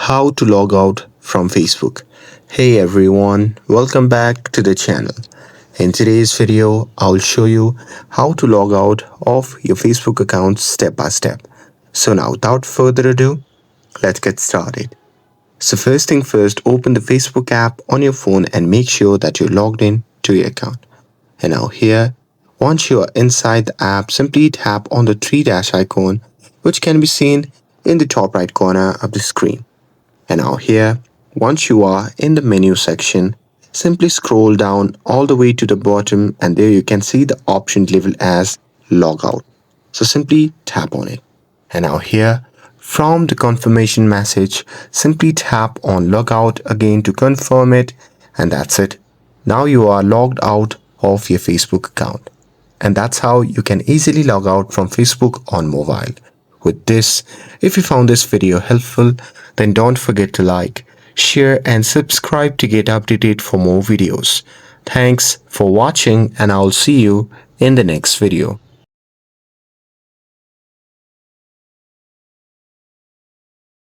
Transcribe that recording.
How to log out from Facebook. Hey everyone, welcome back to the channel. In today's video, I'll show you how to log out of your Facebook account step by step. So now without further ado, let's get started. So first thing first, open the Facebook app on your phone and make sure that you're logged in to your account. And now here, once you are inside the app, simply tap on the three dash icon, which can be seen in the top right corner of the screen. And now here, once you are in the menu section, simply scroll down all the way to the bottom and there you can see the option labeled as Logout. So simply tap on it. And now here, from the confirmation message, simply tap on Logout again to confirm it, and that's it. Now you are logged out of your Facebook account. And that's how you can easily log out from Facebook on mobile. With this, if you found this video helpful, then don't forget to like, share and subscribe to get updated for more videos. Thanks for watching and I'll see you in the next video.